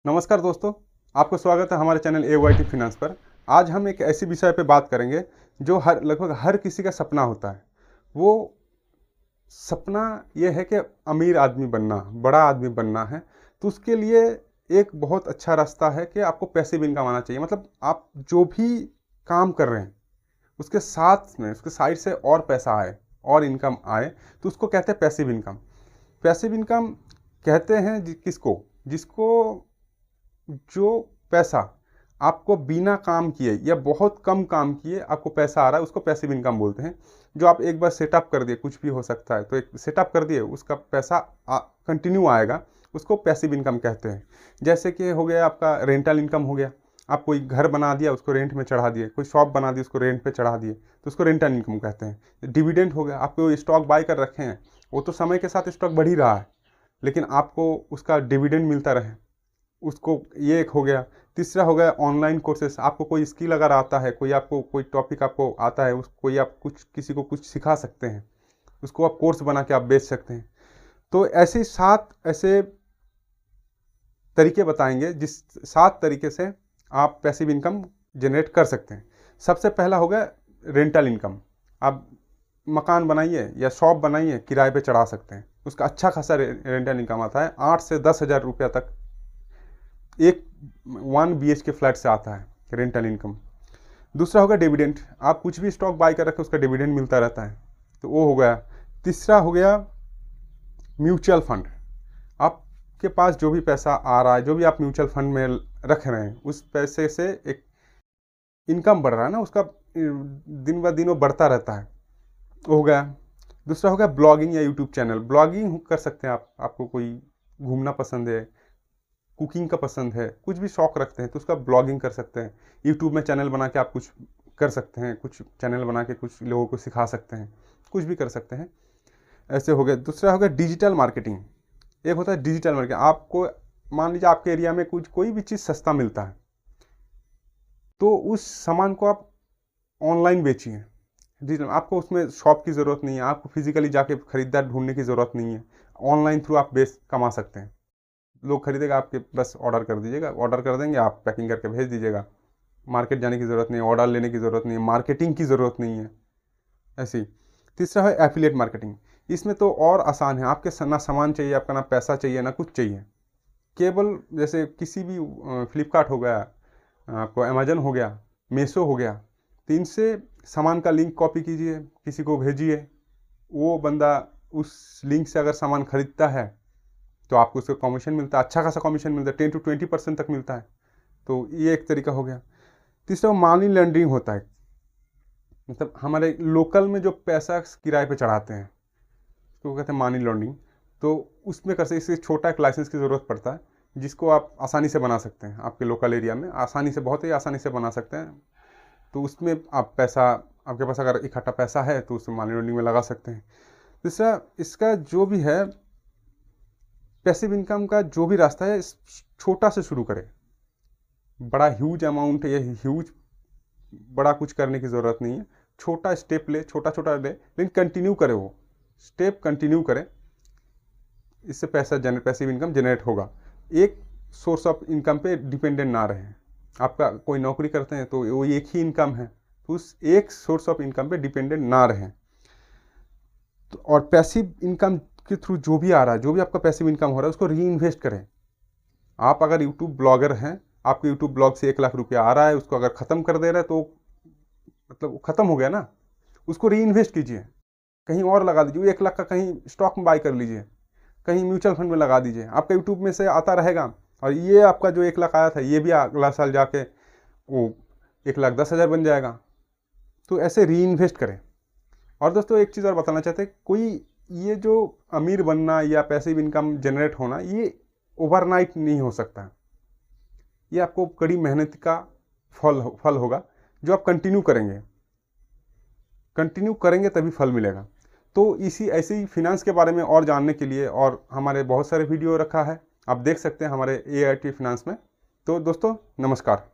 नमस्कार दोस्तों, आपको स्वागत है हमारे चैनल AYT फिनेंस पर। आज हम एक ऐसी विषय पे बात करेंगे जो लगभग हर किसी का सपना होता है। वो सपना ये है कि अमीर आदमी बनना, बड़ा आदमी बनना है। तो उसके लिए एक बहुत अच्छा रास्ता है कि आपको पैसिव इनकम आना चाहिए। मतलब आप जो भी काम कर रहे हैं उसके साथ में, उसके साइड से और पैसा आए और इनकम आए, तो उसको कहते हैं पैसिव इनकम। पैसिव इनकम कहते हैं किसको, जिसको जो पैसा आपको बिना काम किए या बहुत कम काम किए आपको पैसा आ रहा है, उसको पैसिव इनकम बोलते हैं। जो आप एक बार सेटअप कर दिए, कुछ भी हो सकता है, तो एक सेटअप कर दिए, उसका पैसा कंटिन्यू आएगा, उसको पैसिव इनकम कहते हैं। जैसे कि हो गया आपका रेंटल इनकम हो गया। आप कोई घर बना दिया, उसको रेंट में चढ़ा दिए, कोई शॉप बना दी, उसको रेंट पे चढ़ा दिए, तो उसको रेंटल इनकम कहते हैं। डिविडेंड हो गया, आप कोई स्टॉक बाय कर रखे हैं, वो तो समय के साथ स्टॉक बढ़ ही रहा है, लेकिन आपको उसका डिविडेंड मिलता रहे, उसको, ये एक हो गया। तीसरा हो गया ऑनलाइन कोर्सेस। आपको कोई स्किल अगर आता है, कोई आपको कोई टॉपिक आपको आता है, उस कोई आप कुछ किसी को कुछ सिखा सकते हैं, उसको आप कोर्स बना के आप बेच सकते हैं। तो ऐसे 7 ऐसे तरीके बताएंगे जिस 7 तरीके से आप पैसिव इनकम जनरेट कर सकते हैं। सबसे पहला हो गया रेंटल इनकम। आप मकान बनाइए या शॉप बनाइए, किराए पे चढ़ा सकते हैं, उसका अच्छा खासा रेंटल इनकम आता है। 8 से 10 हज़ार रुपया तक एक 1 BHK फ्लैट से आता है रेंटल इनकम। दूसरा होगा डिविडेंड। आप कुछ भी स्टॉक बाय कर रखे, उसका डिविडेंड मिलता रहता है, तो वो हो गया। तीसरा हो गया म्यूचुअल फंड। आपके पास जो भी पैसा आ रहा है, जो भी आप म्यूचुअल फंड में रख रहे हैं, उस पैसे से एक इनकम बढ़ रहा है ना, उसका दिन ब दिन वो बढ़ता रहता है, वो हो गया। दूसरा हो गया ब्लॉगिंग या यूट्यूब चैनल। ब्लॉगिंग कर सकते हैं आप, आपको कोई घूमना पसंद है, कुकिंग का पसंद है, कुछ भी शौक रखते हैं, तो उसका ब्लॉगिंग कर सकते हैं। यूट्यूब में चैनल बना के आप कुछ कर सकते हैं, कुछ चैनल बना के कुछ लोगों को सिखा सकते हैं, कुछ भी कर सकते हैं। ऐसे हो गया। दूसरा हो गया डिजिटल मार्केटिंग। एक होता है डिजिटल मार्केटिंग। आपको मान लीजिए आपके एरिया में कुछ कोई भी चीज़ सस्ता मिलता है, तो उस सामान को आप ऑनलाइन बेचिए। डिजिटल, आपको उसमें शॉप की ज़रूरत नहीं है, आपको फिजिकली जाके खरीदार ढूंढने की ज़रूरत नहीं है। ऑनलाइन थ्रू आप बेच कमा सकते हैं। लोग खरीदेगा, आपके बस ऑर्डर कर दीजिएगा, ऑर्डर कर देंगे, आप पैकिंग करके भेज दीजिएगा। मार्केट जाने की ज़रूरत नहीं है, ऑर्डर लेने की ज़रूरत नहीं है, मार्केटिंग की ज़रूरत नहीं है। ऐसे ही तीसरा है एफिलिएट मार्केटिंग। इसमें तो और आसान है, आपके ना सामान चाहिए, आपका ना पैसा चाहिए, ना कुछ चाहिए। केवल जैसे किसी भी फ्लिपकार्ट हो गया, आपको अमेजन हो गया, मीशो हो गया, तो इनसे सामान का लिंक कॉपी कीजिए, किसी को भेजिए, वो बंदा उस लिंक से अगर सामान खरीदता है तो आपको उसका कमीशन मिलता है, अच्छा खासा कमीशन मिलता है, 10 to 20% तक मिलता है। तो ये एक तरीका हो गया। तीसरा मनी लॉन्ड्रिंग होता है। मतलब हमारे लोकल में जो पैसा किराए पे चढ़ाते हैं, तो कहते हैं मनी लॉन्ड्रिंग। तो उसमें कर सकते, इससे छोटा एक लाइसेंस की ज़रूरत पड़ता है, जिसको आप आसानी से बना सकते हैं। आपके लोकल एरिया में आसानी से, बहुत ही आसानी से बना सकते हैं। तो उसमें आप पैसा, आपके पास अगर इकट्ठा पैसा है तो उसे मनी लॉन्ड्रिंग में लगा सकते हैं। तीसरा, इसका जो भी है पैसिव इनकम का जो भी रास्ता है, छोटा से शुरू करें। बड़ा ह्यूज अमाउंट या ह्यूज बड़ा कुछ करने की ज़रूरत नहीं है। छोटा स्टेप ले, छोटा छोटा ले, लेकिन कंटिन्यू करें, वो स्टेप कंटिन्यू करें। इससे पैसिव इनकम जनरेट होगा। एक सोर्स ऑफ इनकम पे डिपेंडेंट ना रहें। आपका कोई नौकरी करते हैं तो वो एक ही इनकम है, तो उस एक सोर्स ऑफ इनकम पे डिपेंडेंट ना रहें। तो और पैसिव इनकम के थ्रू जो भी आ रहा है, जो भी आपका पैसिव इनकम हो रहा है, उसको री इन्वेस्ट करें। आप अगर यूट्यूब ब्लॉगर हैं, आपके यूट्यूब ब्लॉग से 1 लाख रुपया आ रहा है, उसको अगर ख़त्म कर दे रहे हैं, तो मतलब वो ख़त्म हो गया ना। उसको री इन्वेस्ट कीजिए, कहीं और लगा दीजिए। 1 लाख का कहीं स्टॉक में बाय कर लीजिए, कहीं म्यूचुअल फंड में लगा दीजिए। आपका यूट्यूब में से आता रहेगा, और ये आपका जो 1 लाख आया था, ये भी अगला साल जाके वो 1,10,000 बन जाएगा। तो ऐसे री इन्वेस्ट करें। और दोस्तों एक चीज़ और बताना चाहते हैं, कोई ये जो अमीर बनना या पैसिव इनकम जनरेट होना, ये ओवरनाइट नहीं हो सकता। ये आपको कड़ी मेहनत का फल होगा, जो आप कंटिन्यू करेंगे तभी फल मिलेगा। तो ऐसे ही फिनेंस के बारे में और जानने के लिए, और हमारे बहुत सारे वीडियो रखा है, आप देख सकते हैं हमारे AIT फिनेंस में। तो दोस्तों नमस्कार।